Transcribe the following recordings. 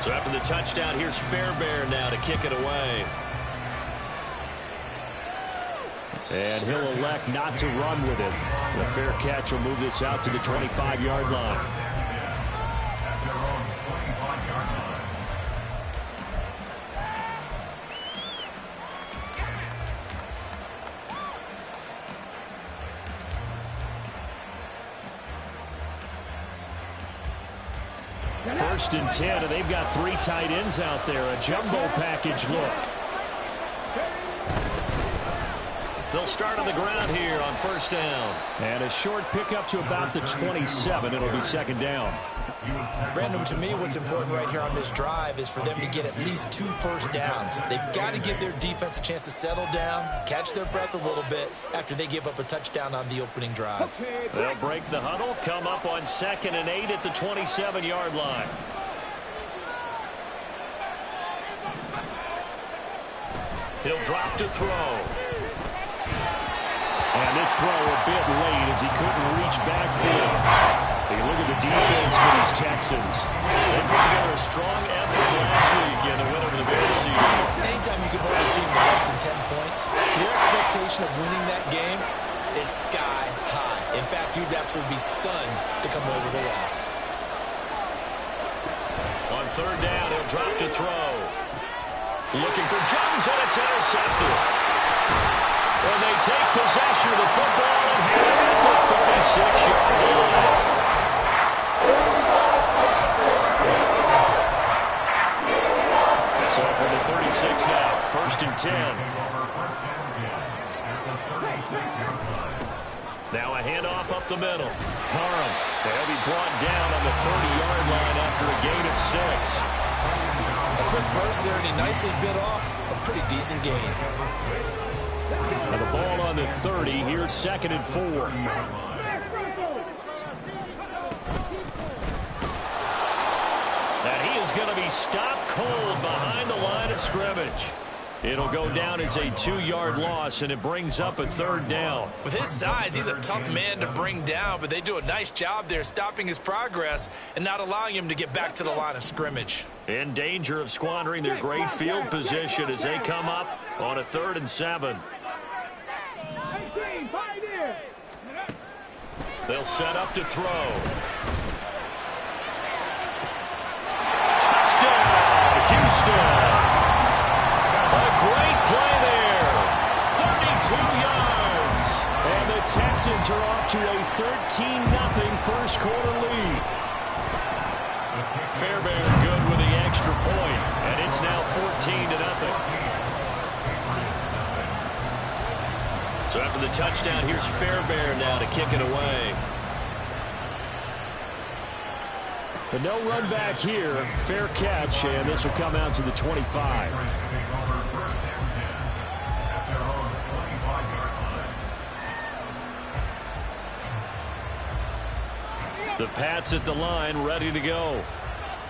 So after the touchdown, here's Fairbairn now to kick it away. And he'll elect not to run with it. The fair catch will move this out to the 25-yard line. First and 10, and they've got 3 tight ends out there. A jumbo package look. They'll start on the ground here on first down. And a short pickup to about the 27. It'll be second down. Brandon, to me, what's important right here on this drive is for them to get at least 2 first downs. They've got to give their defense a chance to settle down, catch their breath a little bit after they give up a touchdown on the opening drive. They'll break the huddle, come up on 2nd and 8 at the 27-yard line. He'll drop to throw. And this throw a bit late as he couldn't reach backfield. Take a look at the defense for these Texans. They put together a strong effort last week in the win over the Bears team. Anytime you can hold a team to less than 10 points, your expectation of winning that game is sky high. In fact, you'd absolutely be stunned to come away with a loss. On 3rd down, he'll drop to throw. Looking for Jones, and it's intercepted. And they take possession of the football and hit it at the 36-yard line. So from the 36 now, 1st and 10. Now a handoff up the middle. Parham, they'll be brought down on the 30-yard line after a gain of 6. A quick burst there, and he nicely bit off a pretty decent gain. And the ball on the 30. Here's 2nd and 4. And he is going to be stopped cold behind the line of scrimmage. It'll go down as a 2-yard loss, and it brings up a 3rd down. With his size, he's a tough man to bring down, but they do a nice job there stopping his progress and not allowing him to get back to the line of scrimmage. In danger of squandering their great field position as they come up on a 3rd and 7. They'll set up to throw. Touchdown, Houston. A great play there. 32 yards. And the Texans are off to a 13-0 first quarter lead. Fairbairn good with the extra point, and it's now 14-0. So after the touchdown, here's Fairbairn now to kick it away. But no run back here. Fair catch, and this will come out to the 25. The Pats at the line, ready to go.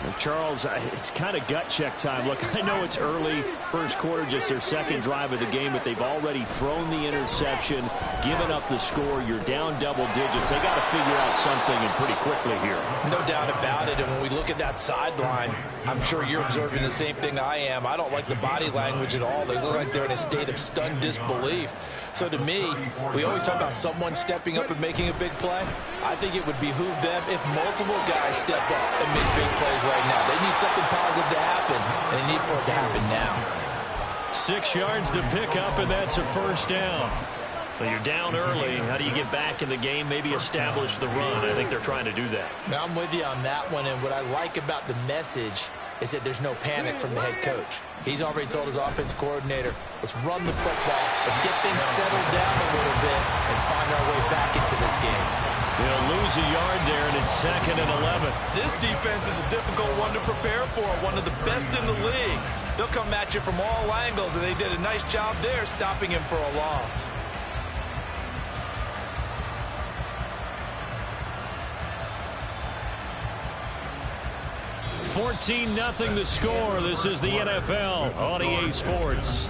And Charles, it's kind of gut check time. Look, I know it's early, first quarter, just their 2nd drive of the game, but they've already thrown the interception, given up the score. You're down double digits. They got to figure out something, and pretty quickly here. No doubt about it. And when we look at that sideline, I'm sure you're observing the same thing I am. I don't like the body language at all. They look like they're in a state of stunned disbelief. So to me, we always talk about someone stepping up and making a big play. I think it would behoove them if multiple guys step up and make big plays right now. They need something positive to happen, and they need for it to happen now. 6 yards to pick up, and that's a 1st down. Well, you're down early. How do you get back in the game, maybe establish the run? I think they're trying to do that. Now, I'm with you on that one, and what I like about the message is that there's no panic from the head coach. He's already told his offensive coordinator, let's run the football, let's get things settled down a little bit and find our way back into this game. They'll lose a yard there, and it's 2nd and 11. This defense is a difficult one to prepare for, one of the best in the league. They'll come at you from all angles, and they did a nice job there stopping him for a loss. $14-0 the score. This is the NFL on EA Sports.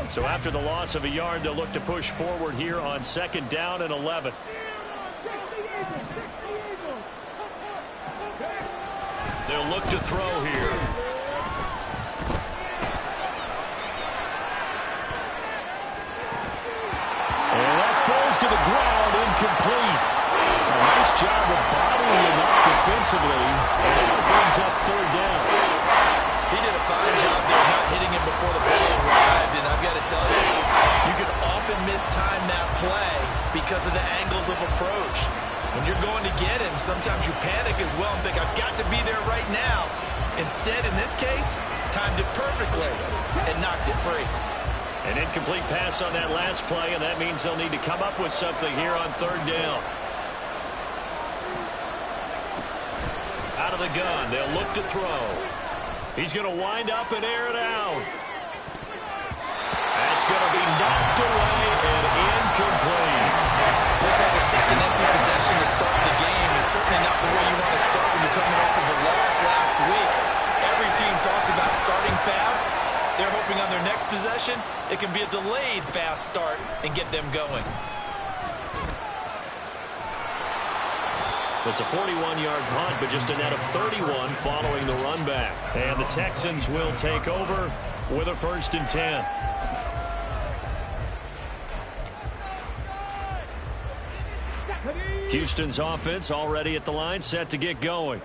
So after the loss of a yard, they'll look to push forward here on 2nd down and 11. They'll look to throw here. And that falls to the ground, incomplete. A nice job of bodying him up defensively. And that brings up 3rd down. He did a fine job there not hitting him before the ball arrived. And I've got to tell you, you can often mistime that play because of the angles of approach. When you're going to get him, sometimes you panic as well and think, I've got to be there right now. Instead, in this case, timed it perfectly and knocked it free. An incomplete pass on that last play, and that means they'll need to come up with something here on 3rd down. Out of the gun, they'll look to throw. He's going to wind up and air it out. That's going to be knocked away and incomplete. Looks like a second empty possession to start the game. It's certainly not the way you want to start when you're coming off of a loss last week. Every team talks about starting fast. They're hoping on their next possession, it can be a delayed fast start and get them going. It's a 41-yard punt, but just a net of 31 following the run back. And the Texans will take over with a 1st and 10. Houston's offense already at the line, set to get going.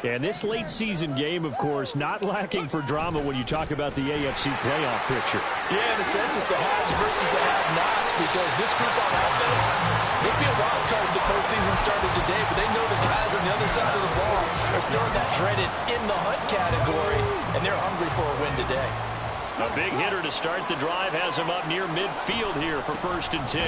And this late season game, of course, not lacking for drama when you talk about the AFC playoff picture. Yeah, in a sense, it's the haves versus the have-nots, because this group on offense, they'd be a wild card if the postseason started today, but they know the guys on the other side of the ball are still in that dreaded in-the-hunt category, and they're hungry for a win today. A big hitter to start the drive has him up near midfield here for 1st and 10.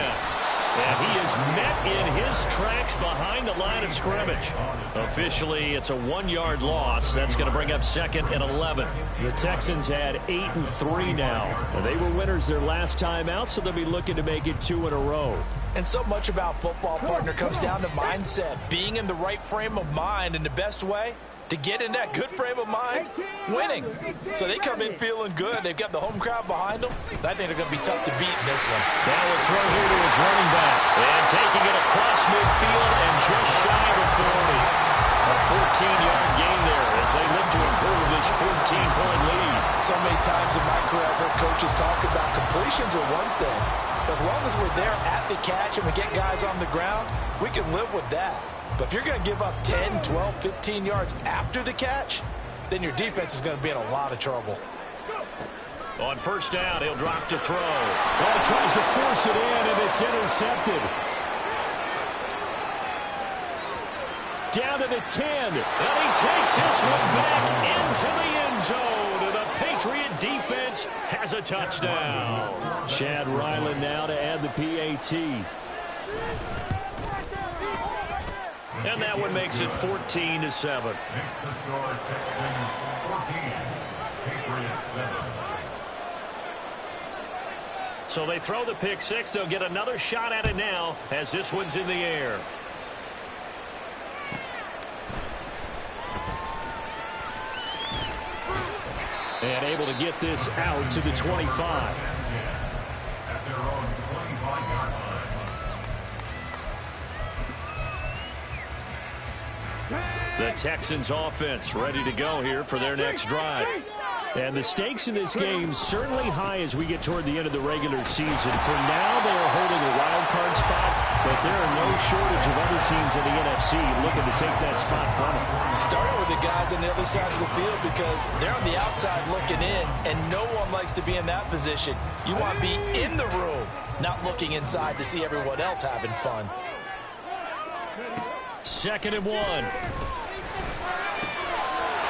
And he is met in his tracks behind the line of scrimmage. Officially, it's a 1-yard loss. That's going to bring up 2nd and 11. The Texans had 8 and 3 now. They were winners their last time out, so they'll be looking to make it 2 in a row. And so much about football, partner, comes down to mindset. Being in the right frame of mind, and the best way to get in that good frame of mind, winning. So they come in feeling good. They've got the home crowd behind them. I think they're going to be tough to beat in this one. Now a throw here to his running back. And taking it across midfield and just shy of 40. A 14-yard gain there as they look to improve this 14-point lead. So many times in my career, I've heard coaches talk about completions are one thing. But as long as we're there at the catch and we get guys on the ground, we can live with that. But if you're going to give up 10, 12, 15 yards after the catch, then your defense is going to be in a lot of trouble. On 1st down, he'll drop to throw. Well, he tries to force it in, and it's intercepted. Down to the 10, and he takes this one back into the end zone. And the Patriot defense has a touchdown. Chad Ryland now to add the PAT. And that one makes it 14-7. Makes the score Texans 14, Patriots 7. So they throw the pick six. They'll get another shot at it now as this one's in the air. And able to get this out to the 25. At their own 25-yard line. The Texans offense ready to go here for their next drive. And the stakes in this game certainly high as we get toward the end of the regular season. For now, they are holding a wild card spot, but there are no shortage of other teams in the NFC looking to take that spot from them. Starting with the guys on the other side of the field because they're on the outside looking in, and no one likes to be in that position. You want to be in the room, not looking inside to see everyone else having fun. 2nd and 1.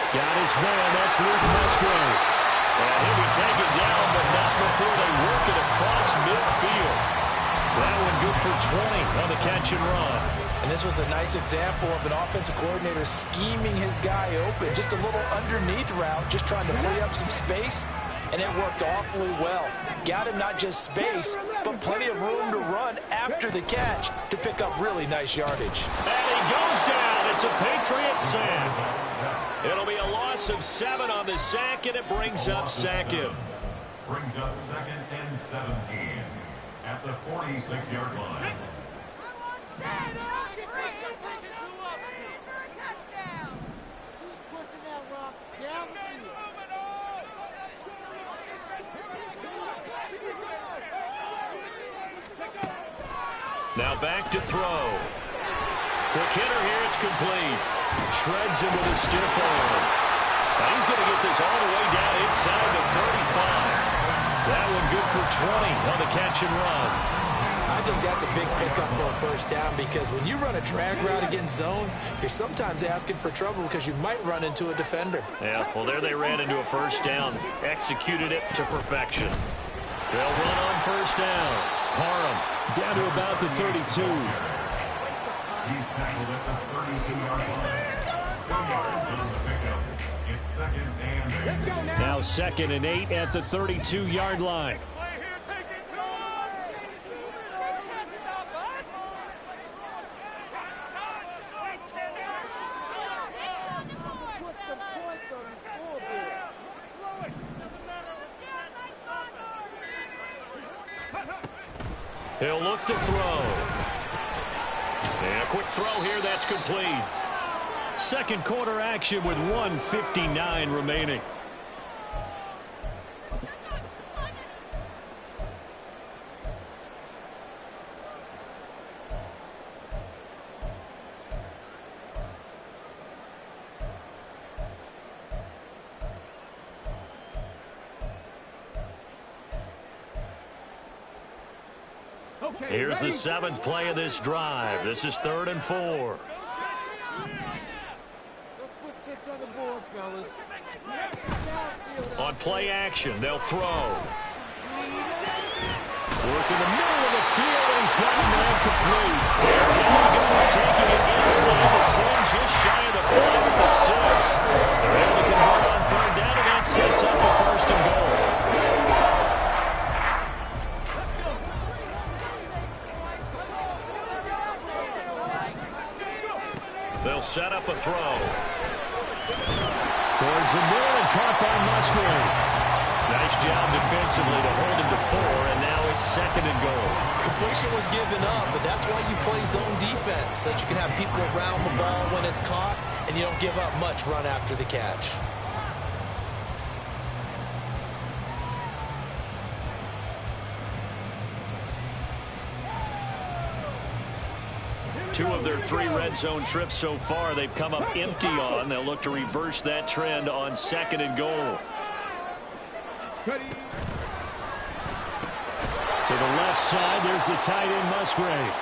Got his man, that's Luke Musgrave. And he'll be taken down, but not before they work it across midfield. That one good for 20 on the catch and run. And this was a nice example of an offensive coordinator scheming his guy open. Just a little underneath route, just trying to free up some space, and it worked awfully well. Got him not just space, but plenty of room to run after the catch to pick up really nice yardage. And he goes down. It's a Patriot sack. It'll be a loss of 7 on the sack, and it brings up 2nd. brings up 2nd and 17 at the 46-yard line. Now back to throw. Quick hitter here. It's complete. Shreds him with a stiff arm. Now he's going to get this all the way down inside the 35. That one good for 20 on the catch and run. I think that's a big pickup for a first down because when you run a drag route against zone, you're sometimes asking for trouble because you might run into a defender. Yeah, well, there they ran into a first down. Executed it to perfection. They'll run on first down. Parham down to about the 32. He's tackled at the 32-yard line. 2 yards on the pickup. It's 2nd and 8. Now 2nd and 8 at the 32-yard line. He'll look to throw. And a quick throw here, that's complete. Second quarter action with 1:59 remaining. Here's the 7th play of this drive. This is 3rd and 4. Let's put 6 on the board, fellas. On play action, they'll throw. Work in the middle of the field, and he's got him man complete. Down he goes, taking it inside the 10, just shy of the 5 at the 6. They're able to convert on 3rd down, and that sets up the 1st and goal. They'll set up a throw. Towards the middle and caught by Musgrave. Nice job defensively to hold him to 4, and now it's 2nd and goal. Completion was given up, but that's why you play zone defense, so that you can have people around the ball when it's caught, and you don't give up much run after the catch. Two of their 3 red zone trips so far they've come up empty on. They'll look to reverse that trend on 2nd and goal. To the left side, there's the tight end Musgrave.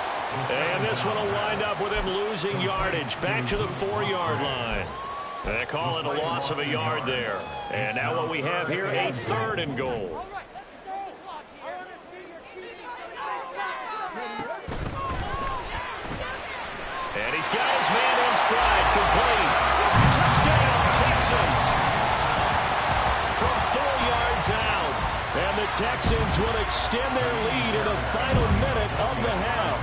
And this one will wind up with him losing yardage back to the 4-yard line. They call it a loss of a yard there. And now what we have here, a 3rd and goal. And he's got his man in stride, complete. Touchdown, Texans. From 4 yards out. And the Texans will extend their lead in the final minute of the half.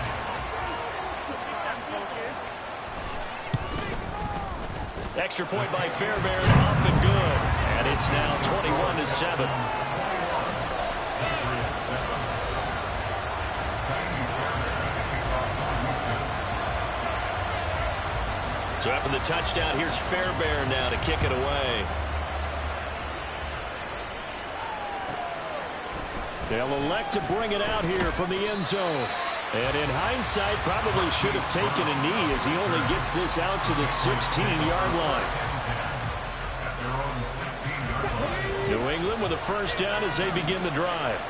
Extra point by Fairbairn, up and good. And it's now 21-7. So after the touchdown, here's Fairbairn now to kick it away. They'll elect to bring it out here from the end zone. And in hindsight, probably should have taken a knee as he only gets this out to the 16-yard line. New England with a first down as they begin the drive.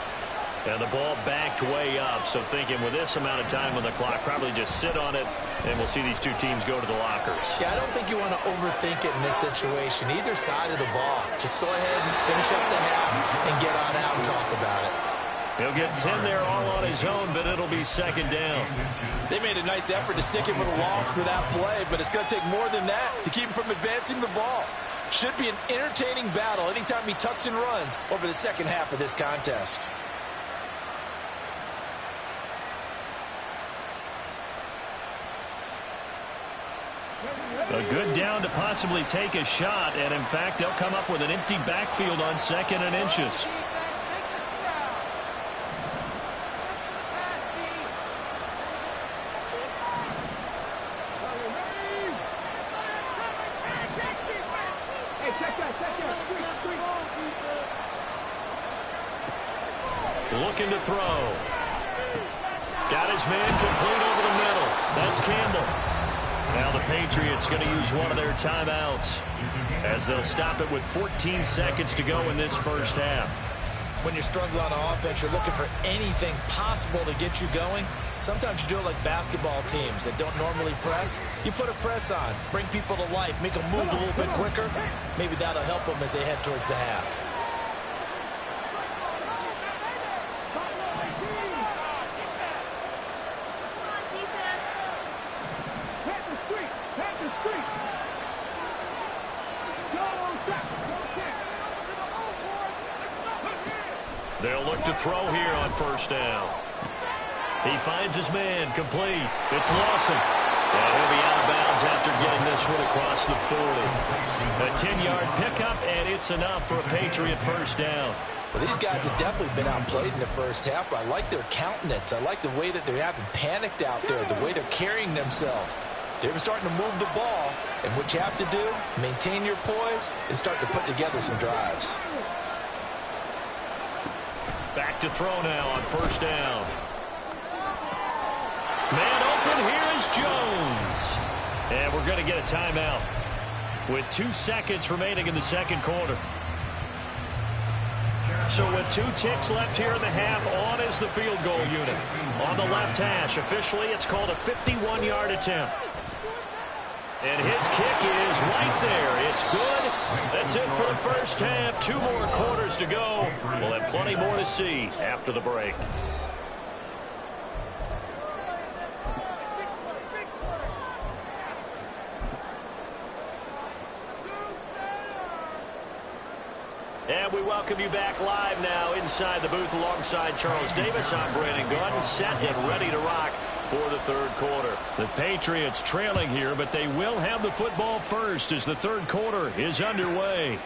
And the ball backed way up, so thinking with this amount of time on the clock, probably just sit on it, and we'll see these two teams go to the lockers. Yeah, I don't think you want to overthink it in this situation. Either side of the ball. Just go ahead and finish up the half and get on out and talk about it. He'll get 10 there all on his own, but it'll be 2nd down. They made a nice effort to stick him with a loss for that play, but it's going to take more than that to keep him from advancing the ball. Should be an entertaining battle anytime he tucks and runs over the second half of this contest. A good down to possibly take a shot, and in fact, they'll come up with an empty backfield on 2nd and inches. Looking to throw. Got his man complete over the middle. That's Campbell. Now the Patriots going to use one of their timeouts as they'll stop it with 14 seconds to go in this first half. When you're struggling on offense, you're looking for anything possible to get you going. Sometimes you do it like basketball teams that don't normally press. You put a press on, bring people to life, make them move a little bit quicker. Maybe that'll help them as they head towards the half. They'll look to throw here on first down. He finds his man complete. It's Lawson. And he'll be out of bounds after getting this one across the 40. A 10-yard pickup, and it's enough for a Patriot first down. Well, these guys have definitely been outplayed in the first half, but I like their countenance. I like the way that they haven't panicked out there, the way they're carrying themselves. They're starting to move the ball, and what you have to do, maintain your poise and start to put together some drives. Back to throw now on first down. Man open, here is Jones. And we're going to get a timeout with 2 seconds remaining in the second quarter. So with 2 ticks left here in the half, on is the field goal unit. On the left hash, officially it's called a 51-yard attempt. And his kick is right there. It's good. That's it for the first half. 2 more quarters to go. We'll have plenty more to see after the break. And we welcome you back live now inside the booth alongside Charles Davis. I'm Brandon Gaudin, set and ready to rock for the third quarter. The Patriots trailing here, but they will have the football first as the third quarter is underway.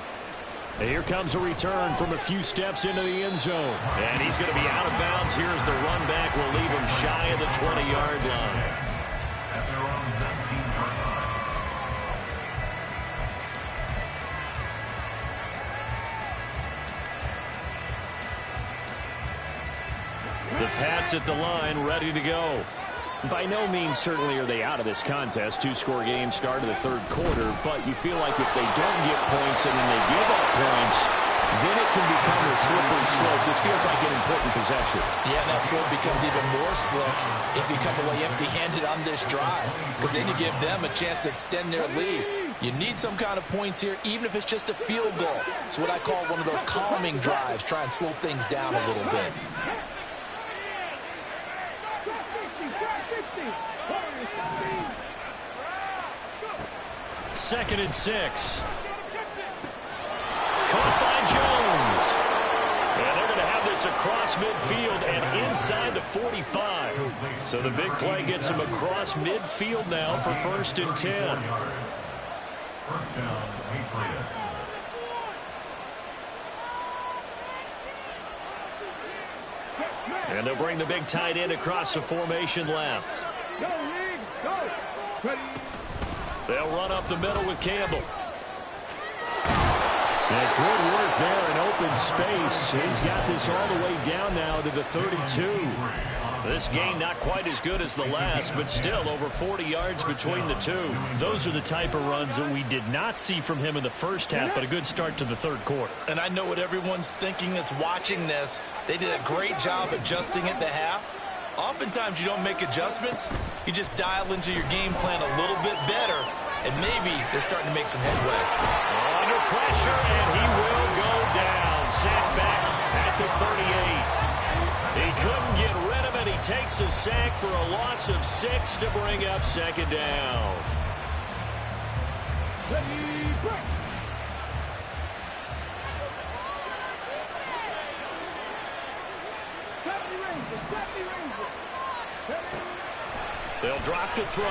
And here comes a return from a few steps into the end zone. And he's going to be out of bounds. Here's the run back. Will leave him shy of the 20-yard line. At their own 19-yard line. The Pats at the line, ready to go. By no means certainly are they out of this contest. 2-score game start of the third quarter, but you feel like if they don't get points and then they give up points, then it can become a slippery slope. This feels like an important possession. Yeah, that slope becomes even more slick if you come away empty-handed on this drive, because then you give them a chance to extend their lead. You need some kind of points here, even if it's just a field goal. It's what I call one of those calming drives. Try and slow things down a little bit. Second and 6. Caught by Jones. And they're going to have this across midfield and inside the 45. So the big play gets them across midfield now for first and 10. First down, Patriots. And they'll bring the big tight end across the formation left. They'll run up the middle with Campbell. And good work there in open space. He's got this all the way down now to the 32. This gain not quite as good as the last, but still over 40 yards between the two. Those are the type of runs that we did not see from him in the first half, but a good start to the third quarter. And I know what everyone's thinking that's watching this. They did a great job adjusting at the half. Oftentimes you don't make adjustments. You just dial into your game plan a little bit better, and maybe they're starting to make some headway. Under pressure, and he will go down. Sacked back at the 38. He couldn't get rid of it. He takes a sack for a loss of 6 to bring up second down. They'll drop to throw.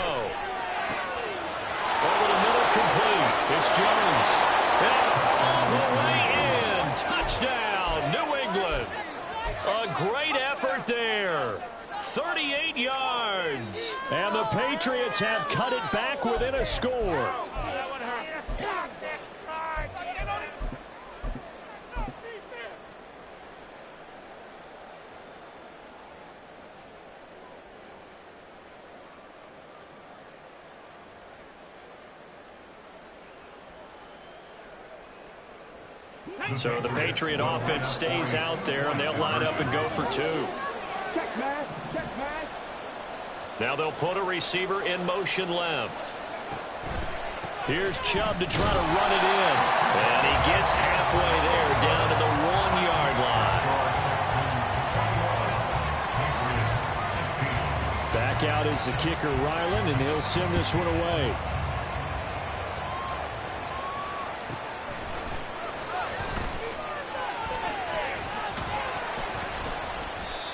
Over the middle, complete. It's Jones. And all the way in. Touchdown, New England. A great effort there. 38 yards. And the Patriots have cut it back within a score. So the Patriot offense stays out there, and they'll line up and go for 2. Now they'll put a receiver in motion left. Here's Chubb to try to run it in. And he gets halfway there, down to the 1-yard line. Back out is the kicker, Ryland, and he'll send this one away.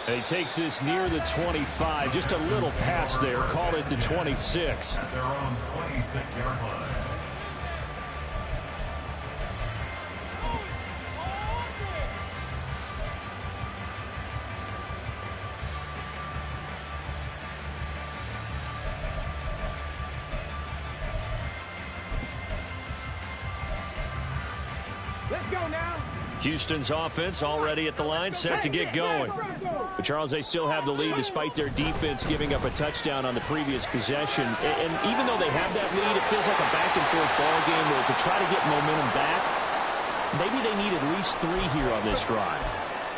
And he takes this near the 25. Just a little pass there. Call it the 26. At their own 26-yard line. Houston's offense already at the line, set to get going. But, Charles, they still have the lead despite their defense giving up a touchdown on the previous possession. And even though they have that lead, it feels like a back-and-forth ball game where to try to get momentum back, maybe they need at least 3 here on this drive.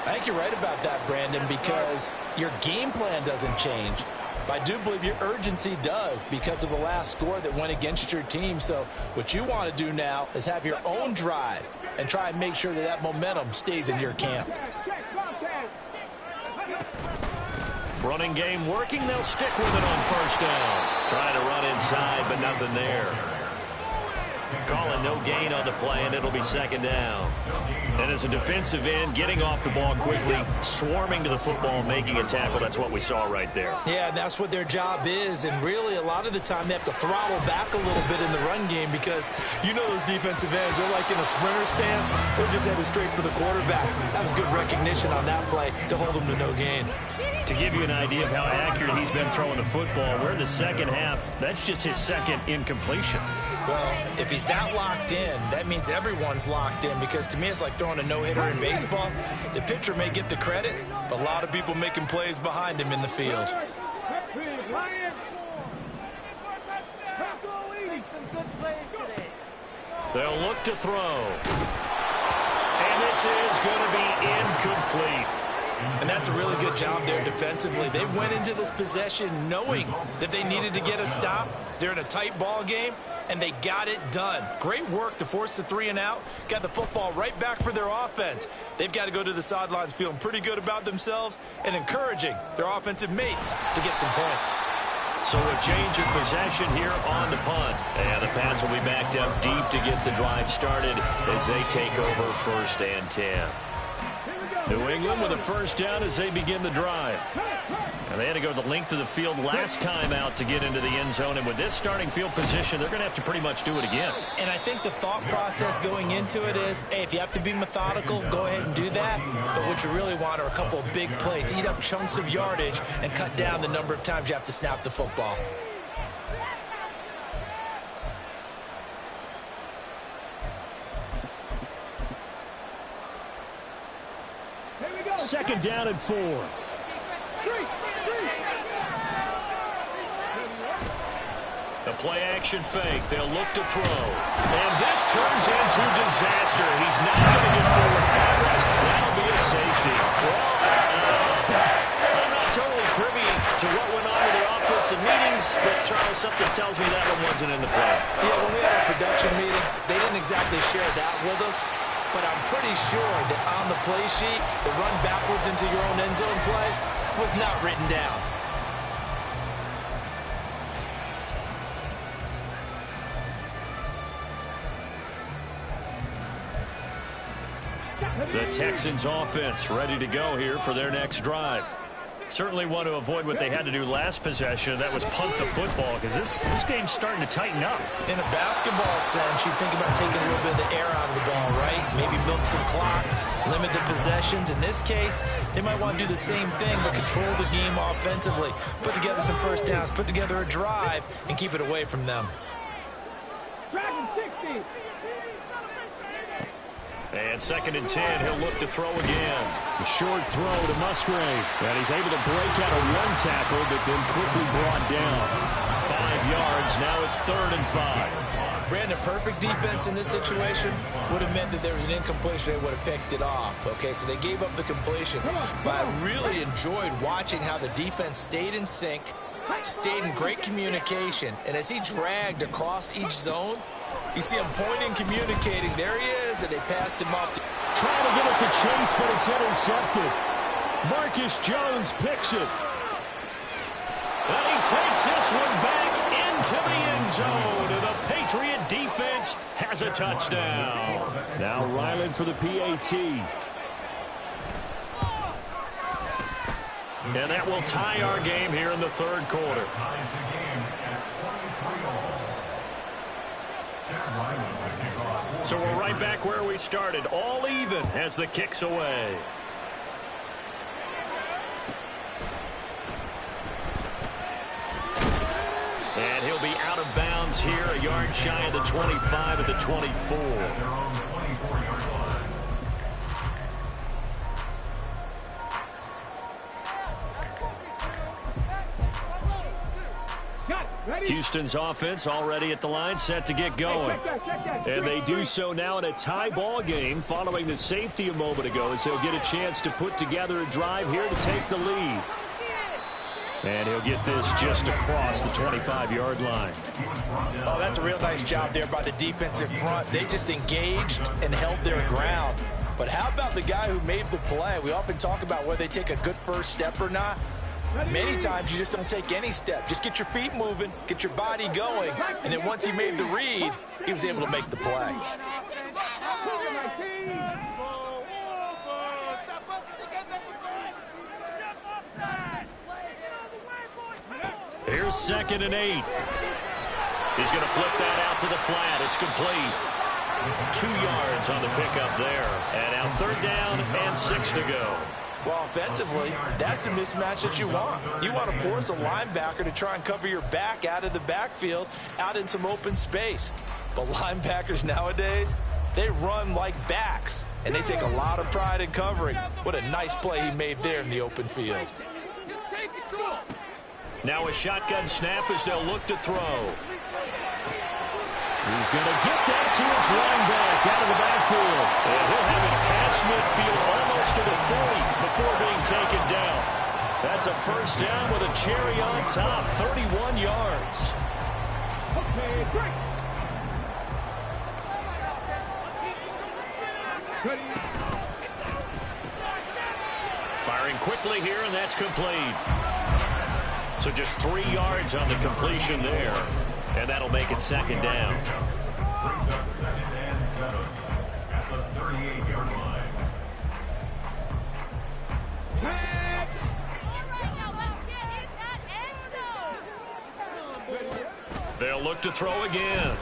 I think you're right about that, Brandon, because your game plan doesn't change. But I do believe your urgency does because of the last score that went against your team. So what you want to do now is have your own drive and try and make sure that that momentum stays in your camp. Running game working. They'll stick with it on first down. Trying to run inside, but nothing there. Calling no gain on the play, and it'll be second down. And as a defensive end, getting off the ball quickly, swarming to the football, making a tackle, that's what we saw right there. Yeah, that's what their job is, and really a lot of the time they have to throttle back a little bit in the run game because you know those defensive ends are like in a sprinter stance. They're just headed straight for the quarterback. That was good recognition on that play to hold them to no gain. To give you an idea of how accurate he's been throwing the football, we're in the second half. That's just his second incompletion. Well, if he's that locked in, that means everyone's locked in because to me it's like throwing a no-hitter in baseball. The pitcher may get the credit, but a lot of people making plays behind him in the field. They'll look to throw. And this is going to be incomplete. And that's a really good job there defensively. They went into this possession knowing that they needed to get a stop. They're in a tight ball game, and they got it done. Great work to force the 3 and out. Got the football right back for their offense. They've got to go to the sidelines feeling pretty good about themselves and encouraging their offensive mates to get some points. So a change of possession here on the punt. And the Pats will be backed up deep to get the drive started as they take over 1st and 10. New England with a first down as they begin the drive. And they had to go the length of the field last time out to get into the end zone. And with this starting field position, they're going to have to pretty much do it again. And I think the thought process going into it is, hey, if you have to be methodical, go ahead and do that. But what you really want are a couple of big plays. Eat up chunks of yardage and cut down the number of times you have to snap the football. Second down and 4. The play action fake. They'll look to throw. And this turns into disaster. He's not going to get forward progress. That'll be a safety. Well, I'm not totally privy to what went on in the offensive meetings, but Charles, something tells me that one wasn't in the play. Yeah, when we had our production meeting, they didn't exactly share that with us. But I'm pretty sure that on the play sheet, the run backwards into your own end zone play was not written down. The Texans offense ready to go here for their next drive. Certainly want to avoid what they had to do last possession. That was punt the football because this game's starting to tighten up. In a basketball sense, you think about taking a little bit of the air out of the ball, right? Maybe milk some clock, limit the possessions. In this case, they might want to do the same thing, but control the game offensively. Put together some first downs, put together a drive, and keep it away from them. And 2nd and 10, he'll look to throw again. A short throw to Musgrave. And he's able to break out of one tackle, but then quickly brought down. 5 yards, now it's 3rd and 5. Brandon, perfect defense in this situation would have meant that there was an incompletion. They would have picked it off. Okay, so they gave up the completion. But I really enjoyed watching how the defense stayed in sync, stayed in great communication. And as he dragged across each zone, you see him pointing, communicating. There he is, and they passed him up. Trying to get it to Chase, but it's intercepted. Marcus Jones picks it. And he takes this one back into the end zone. And the Patriot defense has a touchdown. Now Ryland for the PAT. And that will tie our game here in the third quarter. So we're right back where we started, all even as the kick's away. And he'll be out of bounds here, a yard shy of the 25 at the 24. Houston's offense already at the line, set to get going. And they do so now in a tie ball game following the safety a moment ago, as they'll get a chance to put together a drive here to take the lead. And he'll get this just across the 25-yard line. Oh, that's a real nice job there by the defensive front. They just engaged and held their ground. But how about the guy who made the play? We often talk about whether they take a good first step or not. Many times you just don't take any step. Just get your feet moving, get your body going, and then once he made the read, he was able to make the play. Here's 2nd and 8. He's going to flip that out to the flat. It's complete. 2 yards on the pickup there. And now 3rd down and 6 to go. Well, offensively, that's the mismatch that you want. You want to force a linebacker to try and cover your back out of the backfield, out in some open space. But linebackers nowadays, they run like backs, and they take a lot of pride in covering. What a nice play he made there in the open field. Now a shotgun snap as they'll look to throw. He's going to get that to his running back out of the backfield. And he'll have it past midfield almost to the 40 before being taken down. That's a first down with a cherry on top, 31 yards. Okay, break. Firing quickly here, and that's complete. So just 3 yards on the completion there. And that'll make it 2nd down. Brings up 2nd and 7 at the 38-yard line. They'll look to throw again.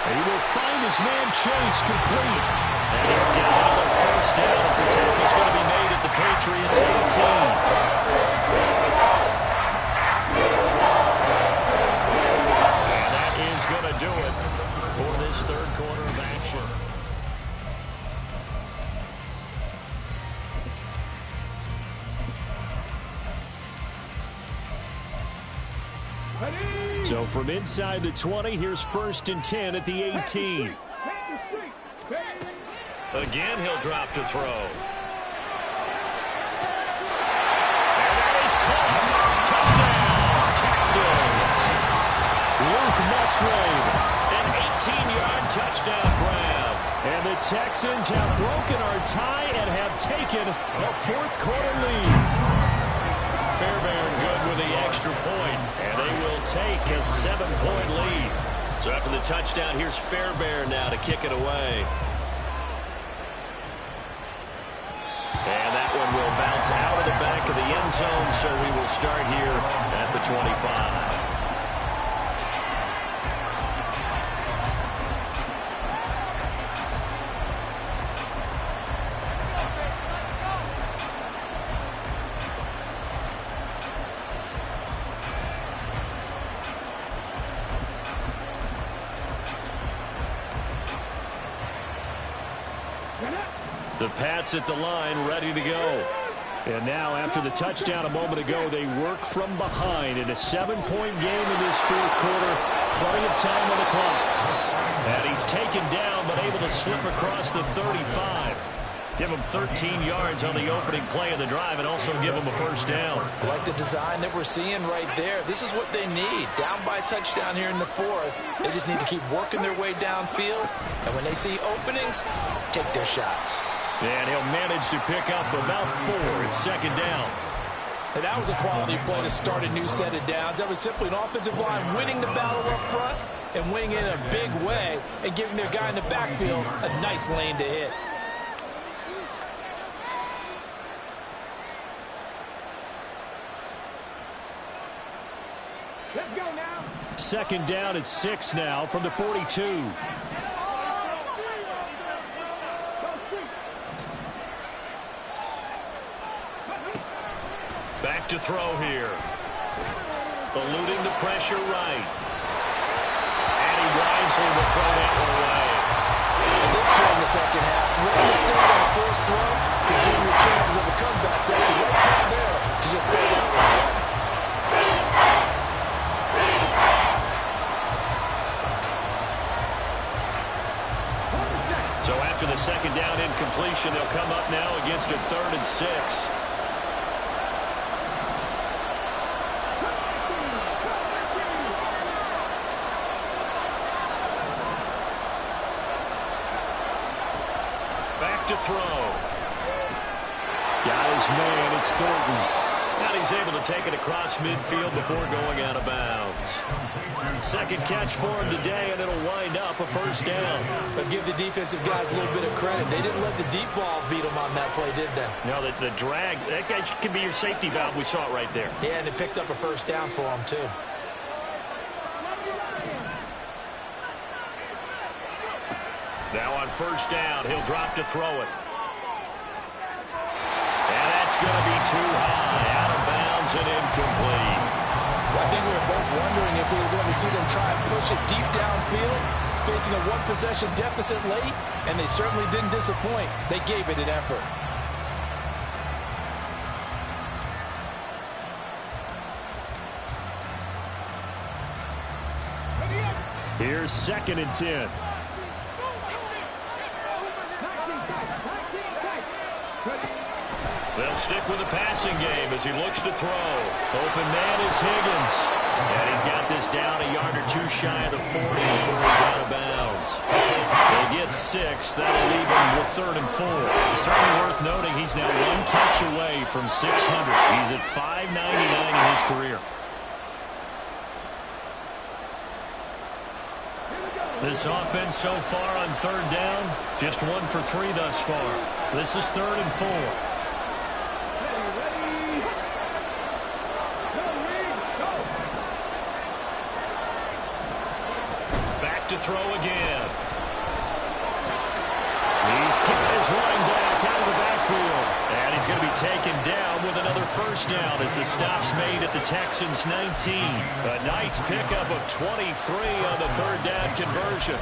And he will find his man Chase complete. And he's got another first down as the tackle's going to be made at the Patriots 18. Going to do it for this third quarter of action. So from inside the 20, here's 1st and 10 at the 18. Again, he'll drop to throw. And that is caught. Touchdown, Texans. Luke Musgrave, an 18-yard touchdown grab. And the Texans have broken our tie and have taken a 4th quarter lead. Fairbairn good with the extra point, and they will take a 7-point lead. So after the touchdown, here's Fairbairn now to kick it away. And that one will bounce out of the back of the end zone, so we will start here at the 25. The Pats at the line, ready to go. And now, after the touchdown a moment ago, they work from behind in a 7-point game in this 4th quarter. Plenty of time on the clock. And he's taken down, but able to slip across the 35. Give him 13 yards on the opening play of the drive and also give him a first down. I like the design that we're seeing right there. This is what they need. Down by a touchdown here in the fourth. They just need to keep working their way downfield. And when they see openings, take their shots. And he'll manage to pick up about 4. It's second down. And that was a quality play to start a new set of downs. That was simply an offensive line winning the battle up front and winning in a big way and giving their guy in the backfield a nice lane to hit. Let's go now. Second down at 6 now from the 42. Back to throw here. Eluding the pressure right. And he wisely will throw that one away. At this point in the second half, one mistake on the first throw could give you chances of a comeback. So it's the right time there to just throw that one away. So after the second down incompletion, they'll come up now against a 3rd and 6. Back to throw. Got his man, it's Thornton. And he's able to take it across midfield before going out of bounds. Second catch for him today, and it'll wind up a first down. But give the defensive guys a little bit of credit. They didn't let the deep ball beat them on that play, did they? No, the drag, that guy can be your safety valve. We saw it right there. Yeah, and it picked up a first down for them, too. Now on first down, he'll drop to throw it. And that's going to be too high, out of bounds and incomplete. I think we were both wondering if we were going to see them try and push it deep downfield, facing a one-possession deficit late, and they certainly didn't disappoint. They gave it an effort. Here's 2nd and 10. They'll stick with the passing game as he looks to throw. Open man is Higgins. And he's got this down a yard or 2 shy of the 40 before he's out of bounds. They'll get 6. That'll leave him with 3rd and 4. It's certainly worth noting he's now 1 catch away from 600. He's at 599 in his career. This offense so far on 3rd down, just 1 for 3 thus far. This is 3rd and 4. To throw again. He's got his running back out of the backfield. And he's going to be taken down with another first down as the stop's made at the Texans' 19. A nice pickup of 23 on the 3rd down conversion.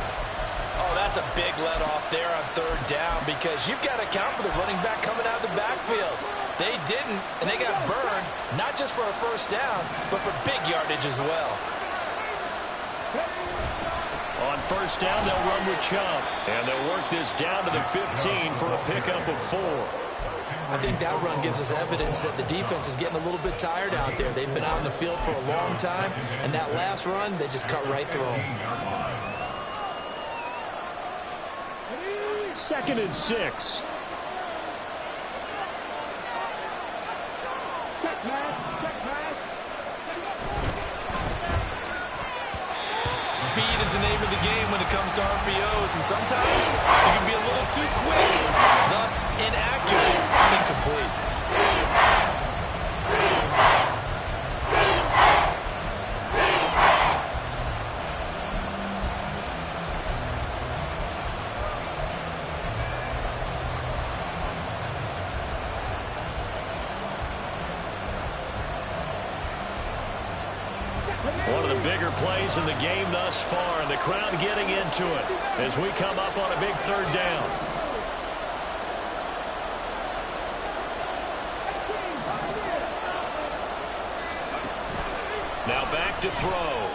Oh, that's a big let off there on 3rd down because you've got to account for the running back coming out of the backfield. They didn't, and they got burned, not just for a first down, but for big yardage as well. On first down, they'll run with Chubb. And they'll work this down to the 15 for a pickup of 4. I think that run gives us evidence that the defense is getting a little bit tired out there. They've been out in the field for a long time, and that last run, they just cut right through them. 2nd and 6. Speed is the name of the game when it comes to RPOs, and sometimes you can be a little too quick, thus inaccurate, incomplete. One of the bigger plays in the game thus far, and the crowd getting into it as we come up on a big 3rd down. Now back to throw.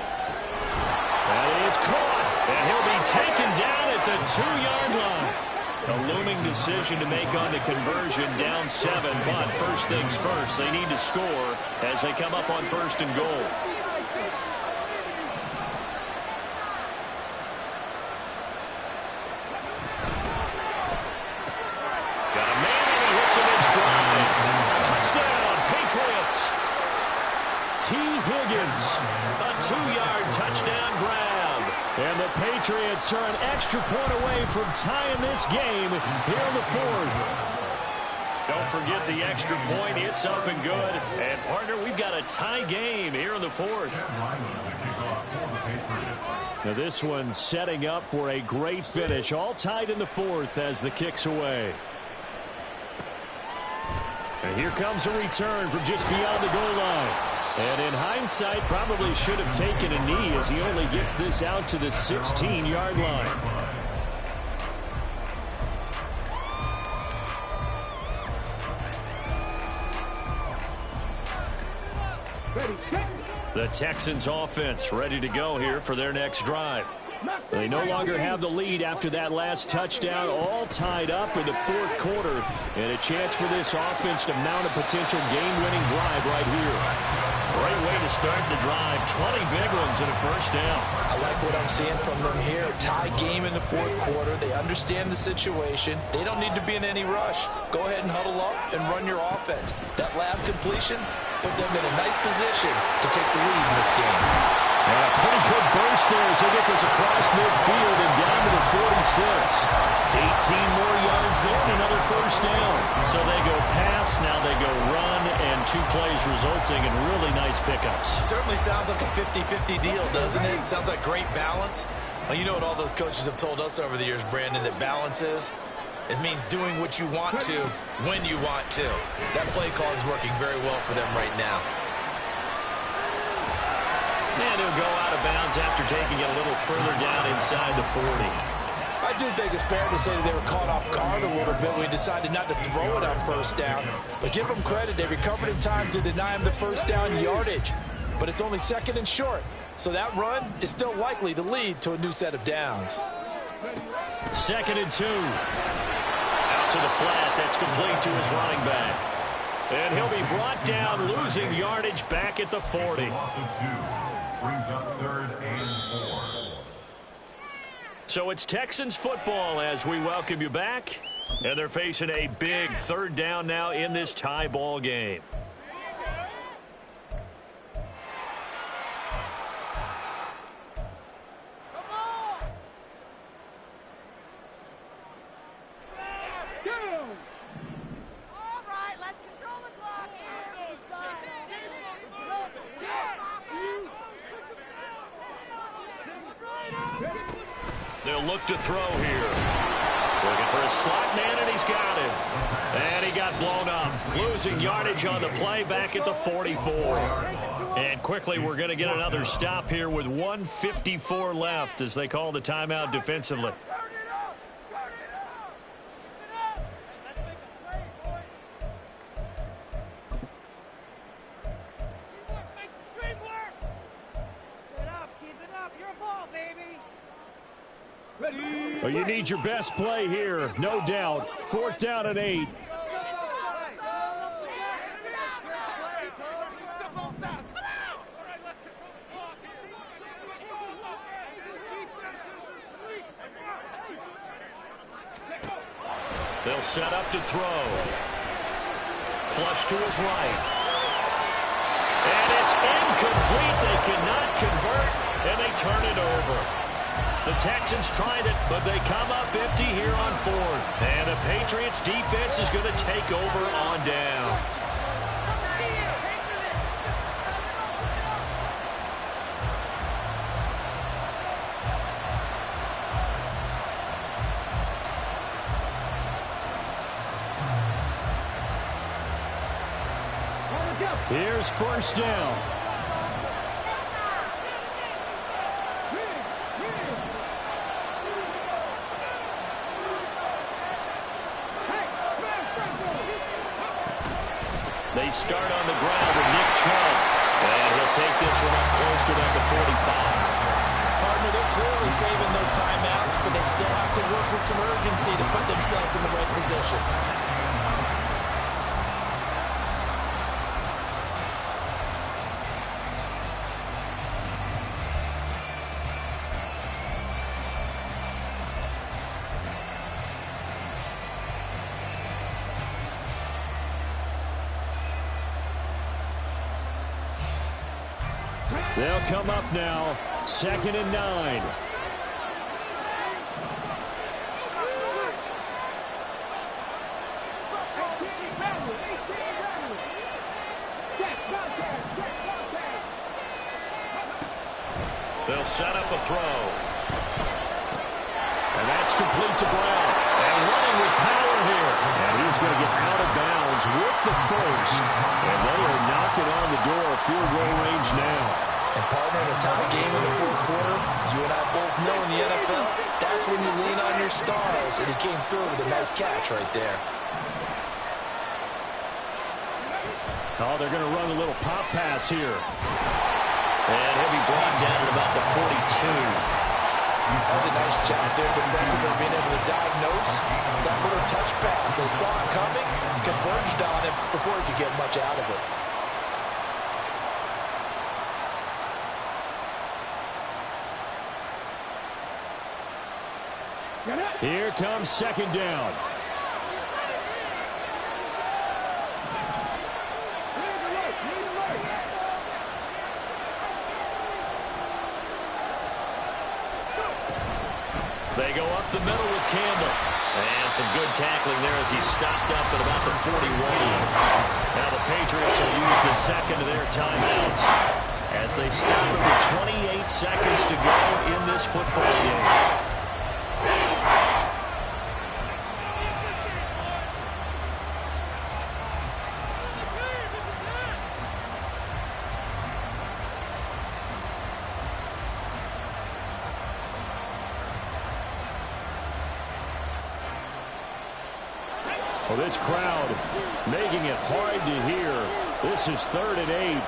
And it is caught. And he'll be taken down at the 2-yard line. A looming decision to make on the conversion, down 7. But first things first, they need to score as they come up on 1st and goal. Got a man and he hits him in stride. Touchdown, Patriots. T. Higgins, a 2-yard touchdown grab. And the Patriots are an extra point away from tying this game here in the 4th. Don't forget the extra point. It's up and good. And, partner, we've got a tie game here in the 4th. Now this one setting up for a great finish. All tied in the 4th as the kick's away. And here comes a return from just beyond the goal line. And in hindsight, probably should have taken a knee as he only gets this out to the 16-yard line. The Texans offense ready to go here for their next drive. They no longer have the lead after that last touchdown, all tied up in the 4th quarter. And a chance for this offense to mount a potential game-winning drive right here. Great way to start the drive. 20 big ones and a first down. I like what I'm seeing from them here. Tie game in the 4th quarter. They understand the situation. They don't need to be in any rush. Go ahead and huddle up and run your offense. That last completion put them in a nice position to take the lead in this game. And a pretty good burst there as they get this across midfield and down to the 46. 18 more yards there and another first down. So they go pass, now they go run, and 2 plays resulting in really nice pickups. Certainly sounds like a 50-50 deal, doesn't it? Sounds like great balance. Well, you know what all those coaches have told us over the years, Brandon, that balance is? It means doing what you want to when you want to. That play call is working very well for them right now. And he'll go out of bounds after taking it a little further down inside the 40. I do think it's fair to say that they were caught off guard a little bit when we decided not to throw it on first down. But give them credit. They recovered in time to deny him the first down yardage. But it's only 2nd and short. So that run is still likely to lead to a new set of downs. 2nd and 2. Out to the flat. That's complete to his running back. And he'll be brought down, losing yardage back at the 40. Loss of 2 brings up 3rd and 4. So it's Texans football as we welcome you back. And they're facing a big 3rd down now in this tie ball game. They'll look to throw here. Looking for a slot man, and he's got it. And he got blown up. Losing yardage on the play back at the 44. And quickly, we're going to get another stop here with 1:54 left as they call the timeout defensively. Well, you need your best play here, no doubt. 4th down and 8. They'll set up to throw. Flush to his right. And it's incomplete. They cannot convert, and they turn it over. The Texans tried it, but they come up empty here on 4th. And the Patriots defense is going to take over on down. Here's first down. They start on the ground with Nick Chubb. And he'll take this one up close to about the 45. Partner, clearly saving those timeouts, but they still have to work with some urgency to put themselves in the right position. They'll come up now, 2nd and 9. They'll set up a throw. And that's complete to Brown. And running with power here. And he's going to get out of bounds with the first. And they are knocking on the door of field goal range now. And partner, in a tie game in the fourth quarter, you and I both know in the NFL, that's when you lean on your stars. And he came through with a nice catch right there. Oh, they're going to run a little pop pass here. And he'll be brought down at about the 42. That was a nice job there defensively, being able to diagnose that little touch pass. They saw it coming, converged on it before he could get much out of it. Here comes 2nd down. They go up the middle with Campbell. And some good tackling there as he stopped up at about the 41. Now the Patriots will use the second of their timeouts as they stop it with 28 seconds to go in this football game. Well, this crowd making it hard to hear. This is 3rd and 8.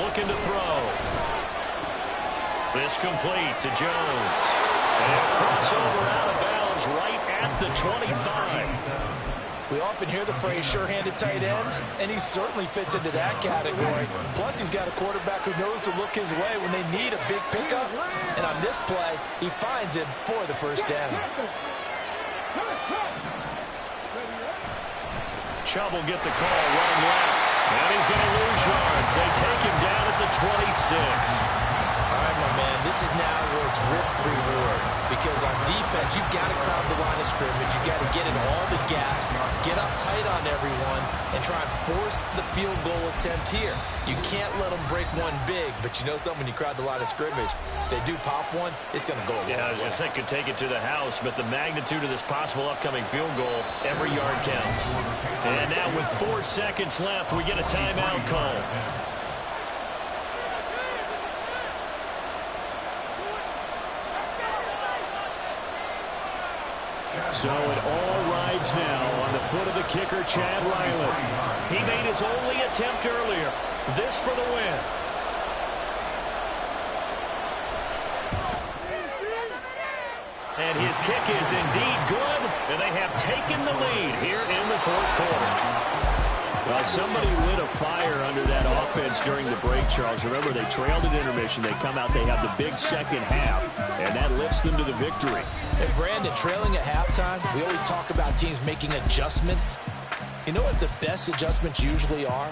Looking to throw. This complete to Jones. And crossover out of bounds right at the 25. We often hear the phrase sure-handed tight ends, and he certainly fits into that category. Plus, he's got a quarterback who knows to look his way when they need a big pickup. And on this play, he finds him for the first down. Chubb will get the call running left. And he's going to lose yards. They take him down at the 26. All right, my man, this is now where it's risk-reward. Because on defense, you've got to crowd the line of scrimmage. You've got to get in all the gaps, get up tight on everyone, and try and force the field goal attempt here. You can't let them break one big, but you know something, when you crowd the line of scrimmage, if they do pop one, it's going to go a long way. Yeah, I was going to say, could take it to the house, but the magnitude of this possible upcoming field goal, every yard counts. And now with 4 seconds left, we get a timeout call. So it all rides now on the foot of the kicker, Chad Ryland. He made his only attempt earlier. This for the win. And his kick is indeed good, and they have taken the lead here in the fourth quarter. Well, somebody lit a fire under that offense during the break, Charles. Remember, they trailed at intermission. They come out, they have the big second half, and that lifts them to the victory. And Brandon, trailing at halftime, we always talk about teams making adjustments. You know what the best adjustments usually are?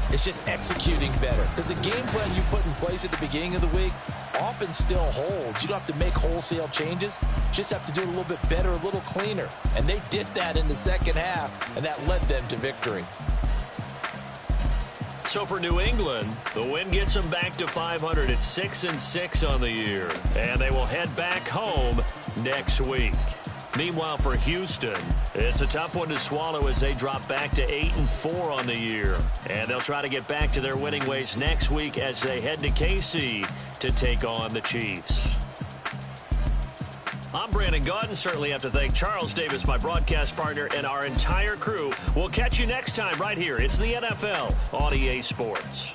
It's just executing better. Because the game plan you put in place at the beginning of the week often still holds. You don't have to make wholesale changes. You just have to do it a little bit better, a little cleaner. And they did that in the second half, and that led them to victory. So for New England, the win gets them back to 500 at 6-6 on the year. And they will head back home next week. Meanwhile, for Houston, it's a tough one to swallow as they drop back to 8-4 on the year. And they'll try to get back to their winning ways next week as they head to KC to take on the Chiefs. I'm Brandon Gaudin. Certainly have to thank Charles Davis, my broadcast partner, and our entire crew. We'll catch you next time right here. It's the NFL on EA Sports.